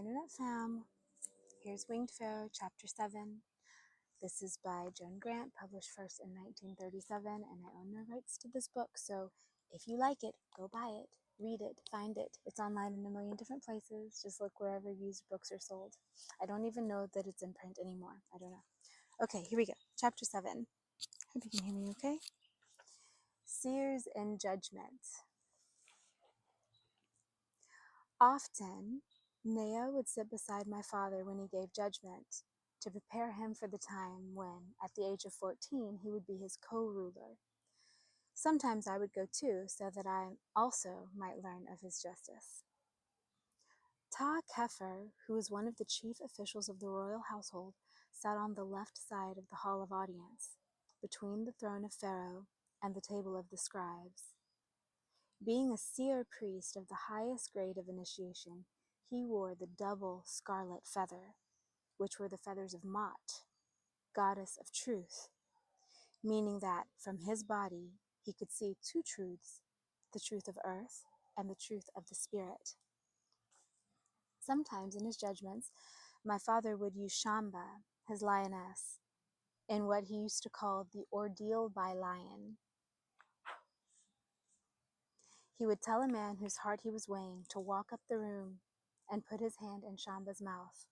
Internet fam. Here's Winged Pharaoh, Chapter 7. This is by Joan Grant, published first in 1937, and I own no rights to this book, so if you like it, go buy it, read it, find it. It's online in a million different places. Just look wherever used books are sold. I don't even know that it's in print anymore. I don't know. Okay, here we go. Chapter 7. Hope you can hear me okay. Seers in Judgment. Often, Nea would sit beside my father when he gave judgment, to prepare him for the time when, at the age of 14, he would be his co-ruler. Sometimes I would go too, so that I also might learn of his justice. Ta Kefer, who was one of the chief officials of the royal household, sat on the left side of the hall of audience, between the throne of Pharaoh and the table of the scribes. Being a seer priest of the highest grade of initiation, he wore the double scarlet feather, which were the feathers of Mot, goddess of truth, meaning that from his body he could see two truths, the truth of earth and the truth of the spirit. Sometimes in his judgments, my father would use Shamba, his lioness, in what he used to call the ordeal by lion. He would tell a man whose heart he was weighing to walk up the room and put his hand in Shamba's mouth.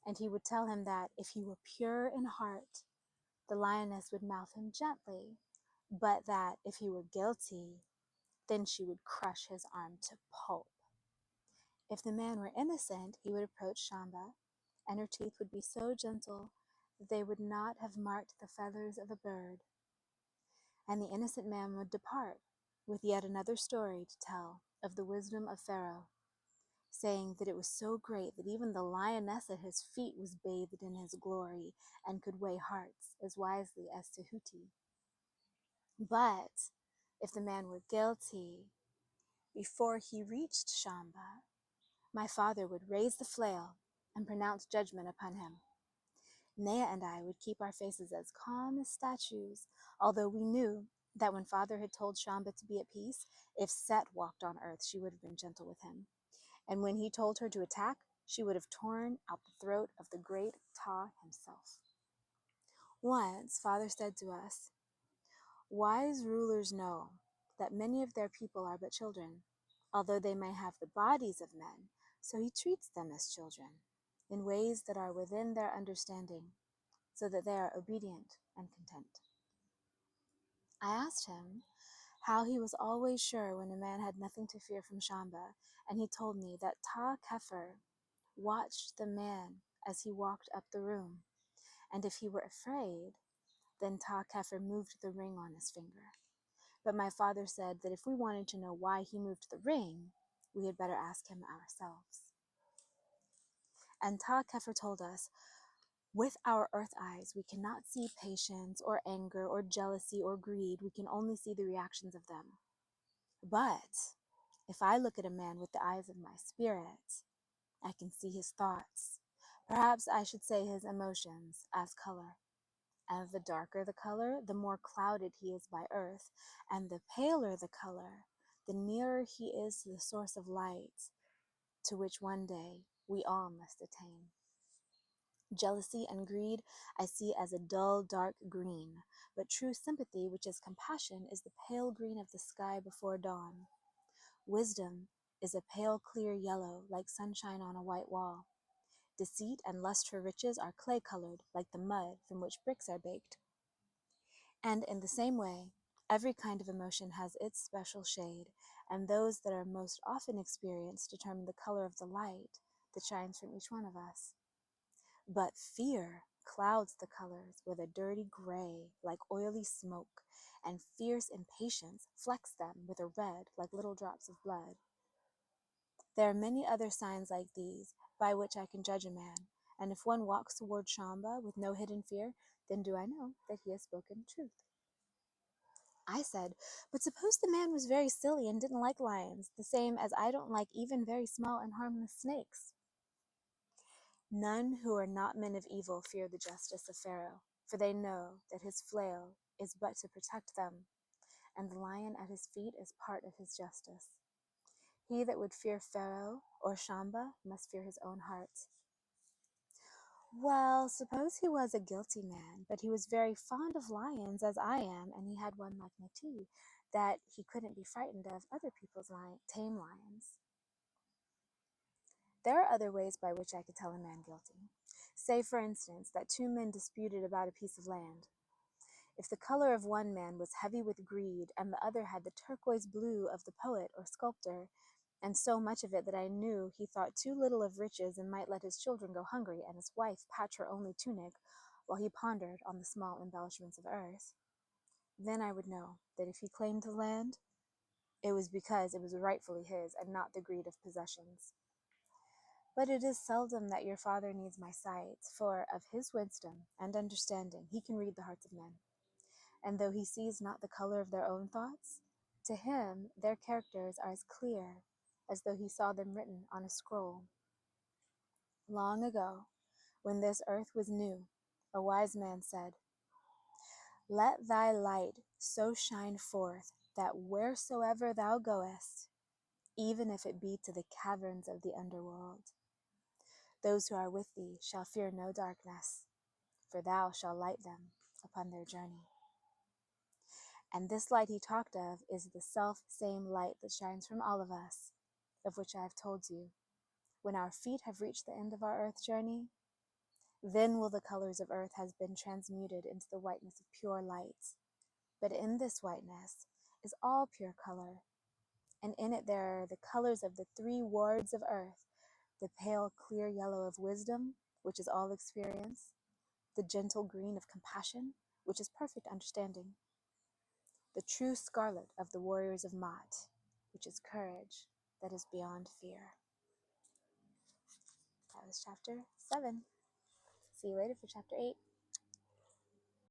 And he would tell him that if he were pure in heart, the lioness would mouth him gently, but that if he were guilty, then she would crush his arm to pulp. If the man were innocent, he would approach Shamba, and her teeth would be so gentle that they would not have marked the feathers of a bird. And the innocent man would depart with yet another story to tell of the wisdom of Pharaoh, saying that it was so great that even the lioness at his feet was bathed in his glory and could weigh hearts as wisely as Tahuti. But if the man were guilty, before he reached Shamba, my father would raise the flail and pronounce judgment upon him. Nea and I would keep our faces as calm as statues, although we knew that when father had told Shamba to be at peace, if Set walked on earth, she would have been gentle with him. And when he told her to attack, she would have torn out the throat of the great Ta himself. Once, father said to us, "Wise rulers know that many of their people are but children, although they may have the bodies of men, so he treats them as children, in ways that are within their understanding, so that they are obedient and content." I asked him how he was always sure when a man had nothing to fear from Shamba, and he told me that Ta Kefer watched the man as he walked up the room, and if he were afraid, then Ta Kefer moved the ring on his finger. But my father said that if we wanted to know why he moved the ring, we had better ask him ourselves. And Ta Kefer told us, "With our earth eyes, we cannot see patience or anger or jealousy or greed. We can only see the reactions of them. But if I look at a man with the eyes of my spirit, I can see his thoughts. Perhaps I should say his emotions as color. And the darker the color, the more clouded he is by earth, and the paler the color, the nearer he is to the source of light, to which one day we all must attain. Jealousy and greed I see as a dull, dark green, but true sympathy, which is compassion, is the pale green of the sky before dawn. Wisdom is a pale, clear yellow, like sunshine on a white wall. Deceit and lust for riches are clay-colored, like the mud from which bricks are baked. And in the same way, every kind of emotion has its special shade, and those that are most often experienced determine the color of the light that shines from each one of us. But fear clouds the colors with a dirty gray, like oily smoke, and fierce impatience flecks them with a red, like little drops of blood. There are many other signs like these by which I can judge a man, and if one walks toward Shamba with no hidden fear, then do I know that he has spoken truth." I said, "But suppose the man was very silly and didn't like lions, the same as I don't like even very small and harmless snakes." "None who are not men of evil fear the justice of Pharaoh, for they know that his flail is but to protect them, and the lion at his feet is part of his justice. He that would fear Pharaoh or Shamba must fear his own heart. Well, suppose he was a guilty man, but he was very fond of lions, as I am, and he had one like my tea, that he couldn't be frightened of other people's tame lions. There are other ways by which I could tell a man guilty. Say, for instance, that two men disputed about a piece of land. If the color of one man was heavy with greed, and the other had the turquoise blue of the poet or sculptor, and so much of it that I knew he thought too little of riches and might let his children go hungry and his wife patch her only tunic, while he pondered on the small embellishments of earth, then I would know that if he claimed the land, it was because it was rightfully his and not the greed of possessions. But it is seldom that your father needs my sight, for of his wisdom and understanding he can read the hearts of men. And though he sees not the color of their own thoughts, to him their characters are as clear as though he saw them written on a scroll. Long ago, when this earth was new, a wise man said, "Let thy light so shine forth that wheresoever thou goest, even if it be to the caverns of the underworld, those who are with thee shall fear no darkness, for thou shalt light them upon their journey." And this light he talked of is the self-same light that shines from all of us, of which I have told you. When our feet have reached the end of our earth journey, then will the colors of earth have been transmuted into the whiteness of pure light. But in this whiteness is all pure color, and in it there are the colors of the three wards of earth, the pale clear yellow of wisdom, which is all experience, the gentle green of compassion, which is perfect understanding, the true scarlet of the warriors of Maat, which is courage that is beyond fear. That was chapter 7. See you later for chapter 8.